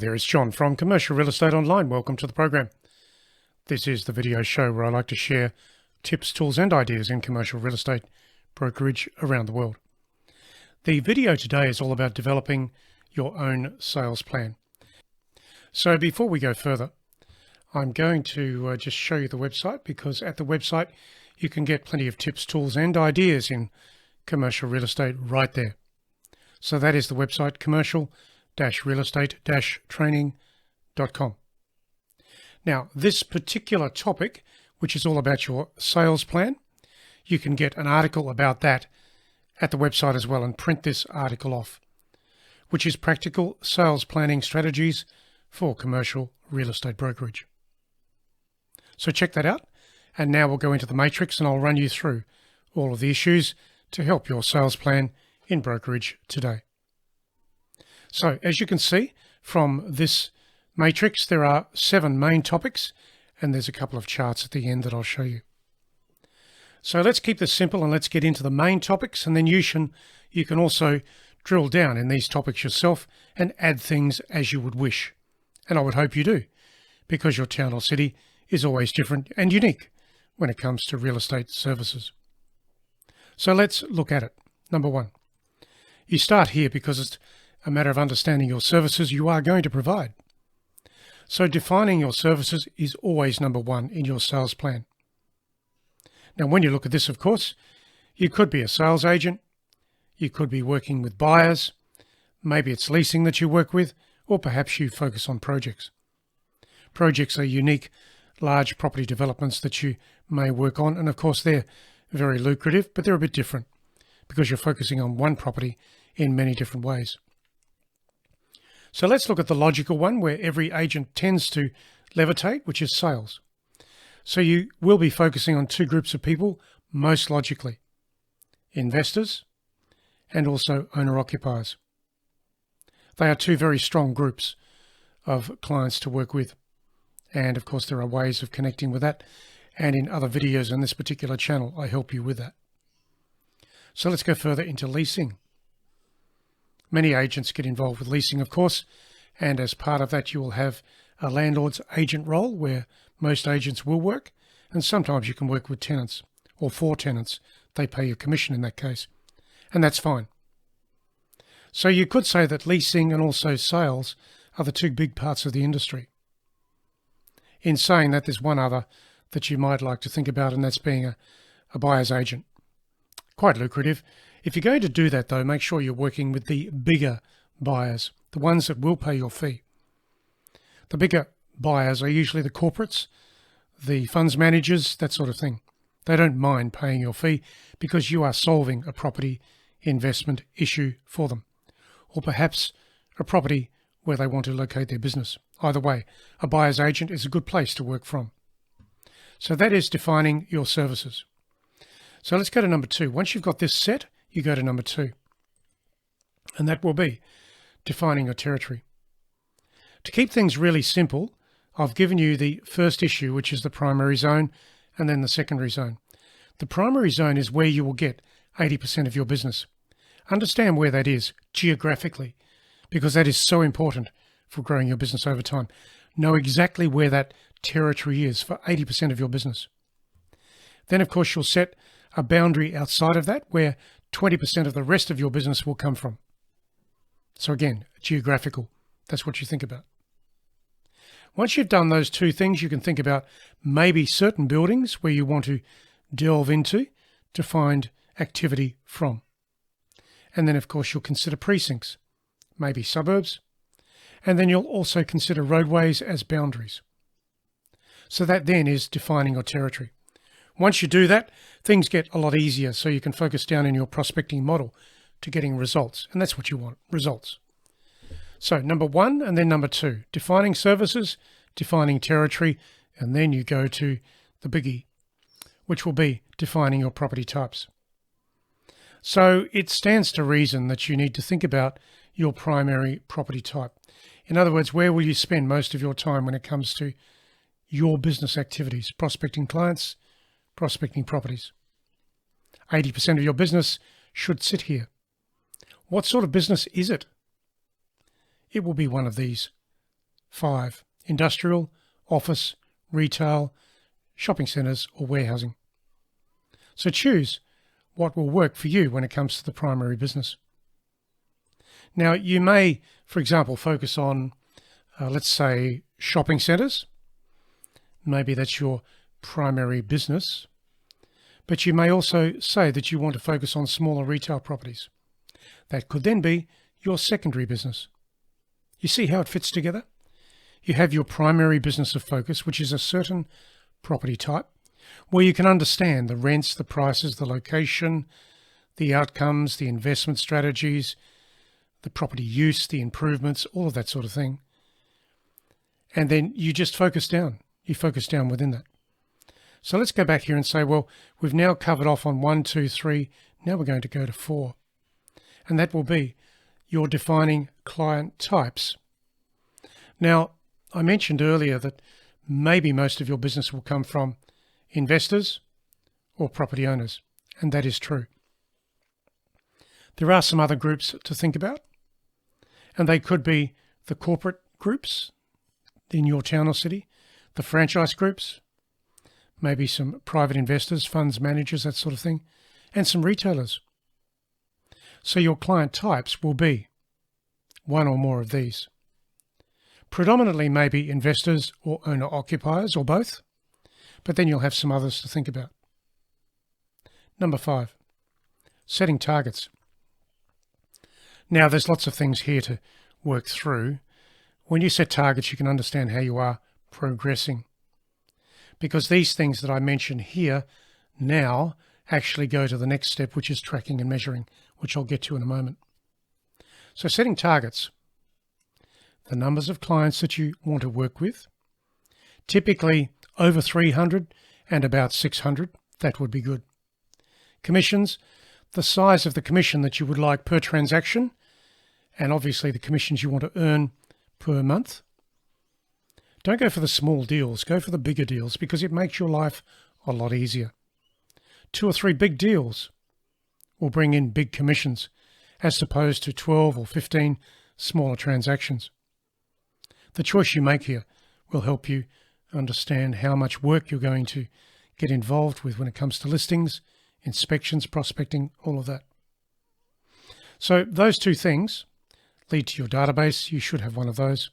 Hi there, it's John from Commercial Real Estate Online. Welcome to the program. This is the video show where I like to share tips, tools and ideas in commercial real estate brokerage around the world. The video today is all about developing your own sales plan. So before we go further, I'm going to just show you the website, because at the website you can get plenty of tips, tools and ideas in commercial real estate right there. So that is the website, commercial-real-estate-training.com. Now, this particular topic, which is all about your sales plan, you can get an article about that at the website as well and print this article off, which is Practical Sales Planning Strategies for Commercial Real Estate Brokerage. So check that out. And now we'll go into the matrix and I'll run you through all of the issues to help your sales plan in brokerage today. So as you can see from this matrix, there are 7 main topics, and there's a couple of charts at the end that I'll show you. So let's keep this simple and let's get into the main topics, and then you can also drill down in these topics yourself and add things as you would wish. And I would hope you do, because your town or city is always different and unique when it comes to real estate services. So let's look at it. Number 1, you start here because it's a matter of understanding your services you are going to provide. So defining your services is always number 1 in your sales plan. Now, when you look at this, of course, you could be a sales agent, you could be working with buyers, maybe it's leasing that you work with, or perhaps you focus on projects. Projects are unique, large property developments that you may work on, and of course they're very lucrative, but they're a bit different because you're focusing on one property in many different ways. So let's look at the logical one where every agent tends to levitate, which is sales. So you will be focusing on 2 groups of people, most logically: investors and also owner-occupiers. They are 2 very strong groups of clients to work with. And of course, there are ways of connecting with that. And in other videos on this particular channel, I help you with that. So let's go further into leasing. Many agents get involved with leasing, of course, and as part of that you will have a landlord's agent role where most agents will work, and sometimes you can work with tenants or for tenants. They pay your commission in that case, and that's fine. So you could say that leasing and also sales are the 2 big parts of the industry. In saying that, there's one other that you might like to think about, and that's being a buyer's agent. Quite lucrative. If you're going to do that, though, make sure you're working with the bigger buyers, the ones that will pay your fee. The bigger buyers are usually the corporates, the funds managers, that sort of thing. They don't mind paying your fee because you are solving a property investment issue for them, or perhaps a property where they want to locate their business. Either way, a buyer's agent is a good place to work from. So that is defining your services. So let's go to number 2. Once you've got this set, you go to number 2, and that will be defining your territory. To keep things really simple, I've given you the first issue, which is the primary zone, and then the secondary zone. The primary zone is where you will get 80% of your business. Understand where that is geographically, because that is so important for growing your business over time. Know exactly where that territory is for 80% of your business. Then, of course, you'll set a boundary outside of that where 20% of the rest of your business will come from. So again, geographical, that's what you think about. Once you've done those 2 things, you can think about maybe certain buildings where you want to delve into to find activity from. And then, of course, you'll consider precincts, maybe suburbs, and then you'll also consider roadways as boundaries. So that then is defining your territory. Once you do that, things get a lot easier, so you can focus down in your prospecting model to getting results. And that's what you want, results. So number 1 and then number 2, defining services, defining territory, and then you go to the biggie, which will be defining your property types. So it stands to reason that you need to think about your primary property type. In other words, where will you spend most of your time when it comes to your business activities, prospecting clients, prospecting properties? 80% of your business should sit here. What sort of business is it? It will be one of these 5. Industrial, office, retail, shopping centres or warehousing. So choose what will work for you when it comes to the primary business. Now you may, for example, focus on, let's say, shopping centres. Maybe that's your primary business. But you may also say that you want to focus on smaller retail properties. That could then be your secondary business. You see how it fits together? You have your primary business of focus, which is a certain property type, where you can understand the rents, the prices, the location, the outcomes, the investment strategies, the property use, the improvements, all of that sort of thing. And then you just focus down. You focus down within that. So let's go back here and say, well, we've now covered off on 1, 2, 3. Now we're going to go to 4. And that will be your defining client types. Now, I mentioned earlier that maybe most of your business will come from investors or property owners, and that is true. There are some other groups to think about, and they could be the corporate groups in your town or city, the franchise groups, maybe some private investors, funds managers, that sort of thing, and some retailers. So your client types will be one or more of these. Predominantly maybe investors or owner-occupiers or both, but then you'll have some others to think about. Number 5, setting targets. Now there's lots of things here to work through. When you set targets, you can understand how you are progressing, because these things that I mention here now actually go to the next step, which is tracking and measuring, which I'll get to in a moment. So setting targets, the numbers of clients that you want to work with, typically over 300 and about 600, that would be good. Commissions, the size of the commission that you would like per transaction, and obviously the commissions you want to earn per month. Don't go for the small deals, go for the bigger deals, because it makes your life a lot easier. 2 or 3 big deals will bring in big commissions, as opposed to 12 or 15 smaller transactions. The choice you make here will help you understand how much work you're going to get involved with when it comes to listings, inspections, prospecting, all of that. So those 2 things lead to your database. You should have one of those.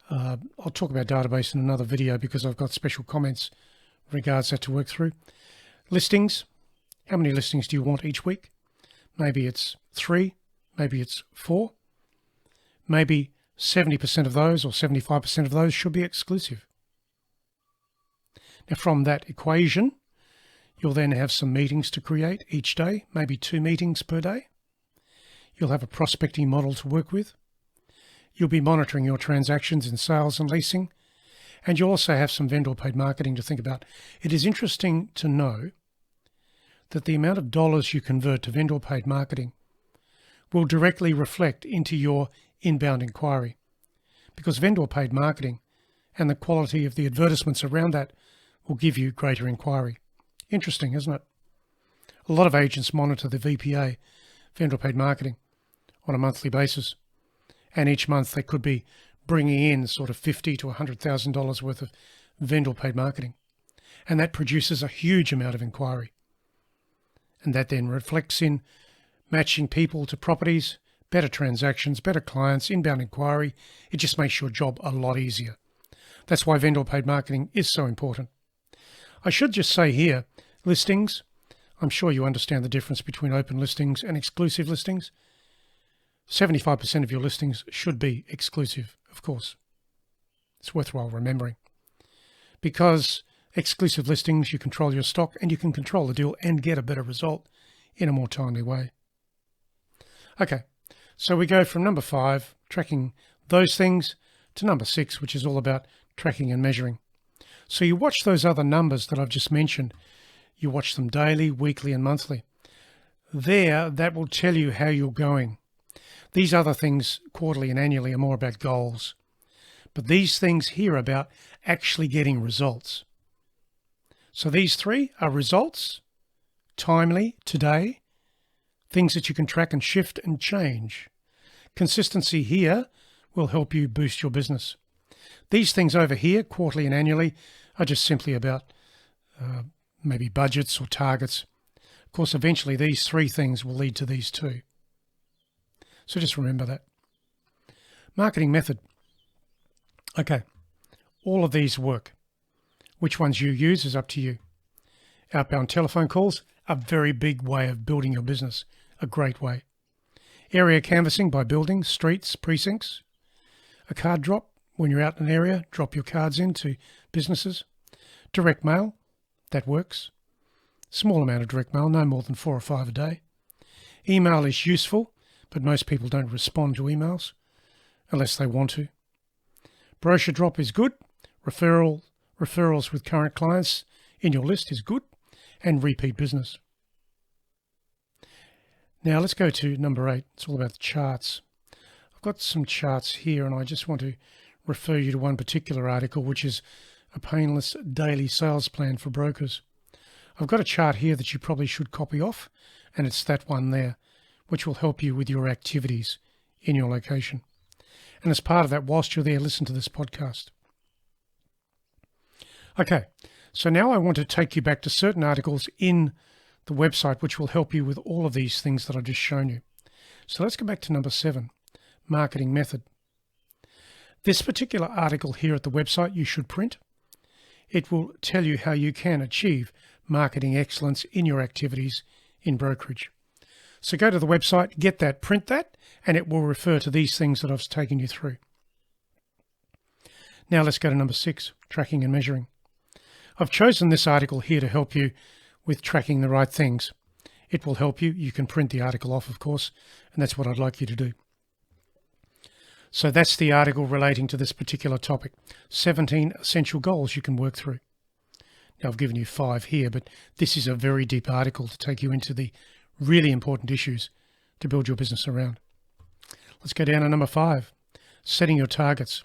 I'll talk about database in another video because I've got special comments in regards to that to work through. Listings. How many listings do you want each week? Maybe it's 3, maybe it's 4. Maybe 70% of those or 75% of those should be exclusive. Now from that equation, you'll then have some meetings to create each day, maybe 2 meetings per day. You'll have a prospecting model to work with. You'll be monitoring your transactions in sales and leasing, and you'll also have some vendor-paid marketing to think about. It is interesting to know that the amount of dollars you convert to vendor-paid marketing will directly reflect into your inbound inquiry, because vendor-paid marketing and the quality of the advertisements around that will give you greater inquiry. Interesting, isn't it? A lot of agents monitor the VPA, vendor-paid marketing, on a monthly basis. And each month they could be bringing in sort of $50,000 to $100,000 worth of vendor-paid marketing. And that produces a huge amount of inquiry. And that then reflects in matching people to properties, better transactions, better clients, inbound inquiry. It just makes your job a lot easier. That's why vendor-paid marketing is so important. I should just say here, listings, I'm sure you understand the difference between open listings and exclusive listings. 75% of your listings should be exclusive, of course. It's worthwhile remembering. Because exclusive listings, you control your stock and you can control the deal and get a better result in a more timely way. Okay, so we go from number 5, tracking those things, to number 6, which is all about tracking and measuring. So you watch those other numbers that I've just mentioned. You watch them daily, weekly, and monthly. There, that will tell you how you're going. These other things, quarterly and annually, are more about goals. But these things here are about actually getting results. So these 3 are results, timely, today, things that you can track and shift and change. Consistency here will help you boost your business. These things over here, quarterly and annually, are just simply about maybe budgets or targets. Of course, eventually these three things will lead to these two. So just remember that. Marketing method. Okay, all of these work. Which ones you use is up to you. Outbound telephone calls, a very big way of building your business, a great way. Area canvassing by buildings, streets, precincts. A card drop, when you're out in an area, drop your cards into businesses. Direct mail, that works. Small amount of direct mail, no more than 4 or 5 a day. Email is useful, but most people don't respond to emails unless they want to. Brochure drop is good. Referrals with current clients in your list is good, and repeat business. Now let's go to number 8. It's all about the charts. I've got some charts here, and I just want to refer you to one particular article, which is a painless daily sales plan for brokers. I've got a chart here that you probably should copy off, and it's that one there, which will help you with your activities in your location. And as part of that, whilst you're there, listen to this podcast. Okay, so now I want to take you back to certain articles in the website which will help you with all of these things that I've just shown you. So let's go back to number 7, marketing method. This particular article here at the website you should print. It will tell you how you can achieve marketing excellence in your activities in brokerage. So go to the website, get that, print that, and it will refer to these things that I've taken you through. Now let's go to number 6, tracking and measuring. I've chosen this article here to help you with tracking the right things. It will help you. You can print the article off, of course, and that's what I'd like you to do. So that's the article relating to this particular topic. 17 essential goals you can work through. Now, I've given you 5 here, but this is a very deep article to take you into the really important issues to build your business around. Let's go down to number 5, setting your targets.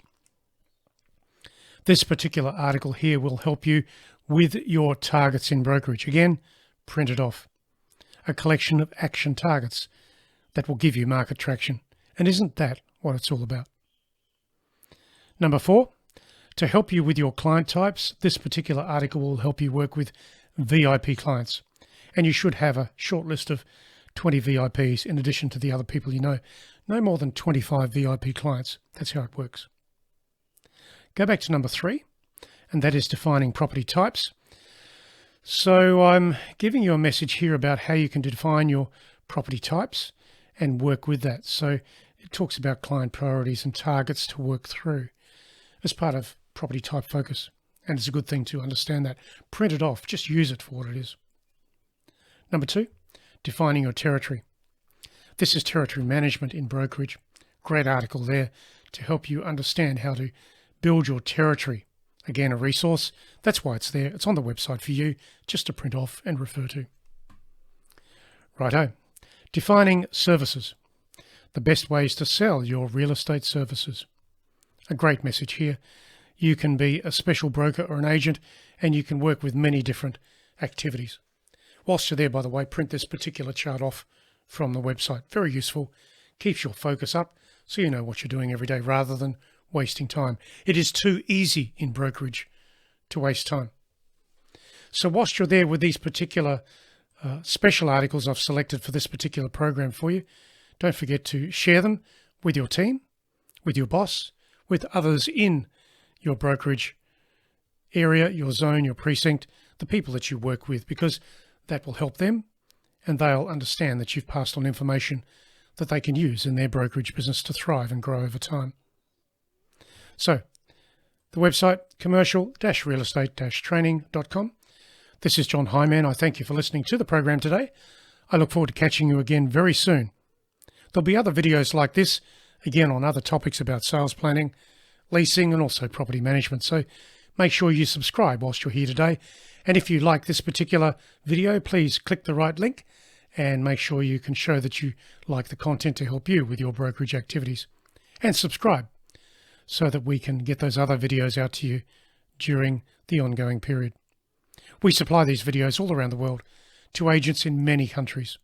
This particular article here will help you with your targets in brokerage. Again, print it off. A collection of action targets that will give you market traction. And isn't that what it's all about? Number 4, to help you with your client types, this particular article will help you work with VIP clients. And you should have a short list of 20 VIPs in addition to the other people you know. No more than 25 VIP clients. That's how it works. Go back to number 3, and that is defining property types. So I'm giving you a message here about how you can define your property types and work with that. So it talks about client priorities and targets to work through as part of property type focus. And it's a good thing to understand that. Print it off, just use it for what it is. Number 2, defining your territory. This is territory management in brokerage. Great article there to help you understand how to build your territory. Again, a resource. That's why it's there. It's on the website for you just to print off and refer to. Righto. Defining services. The best ways to sell your real estate services. A great message here. You can be a special broker or an agent, and you can work with many different activities. Whilst you're there, by the way, print this particular chart off from the website. Very useful. Keeps your focus up so you know what you're doing every day rather than wasting time. It is too easy in brokerage to waste time. So whilst you're there with these particular special articles I've selected for this particular program for you, don't forget to share them with your team, with your boss, with others in your brokerage area, your zone, your precinct, the people that you work with, because that will help them and they'll understand that you've passed on information that they can use in their brokerage business to thrive and grow over time. So, the website, commercial-realestate-training.com. This is John Hyman. I thank you for listening to the program today. I look forward to catching you again very soon. There'll be other videos like this, again on other topics about sales planning, leasing, and also property management. So make sure you subscribe whilst you're here today. And if you like this particular video, please click the right link and make sure you can show that you like the content to help you with your brokerage activities. And subscribe so that we can get those other videos out to you during the ongoing period. We supply these videos all around the world to agents in many countries.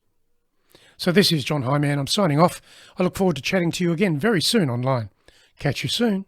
So this is John Hyman. I'm signing off. I look forward to chatting to you again very soon online. Catch you soon.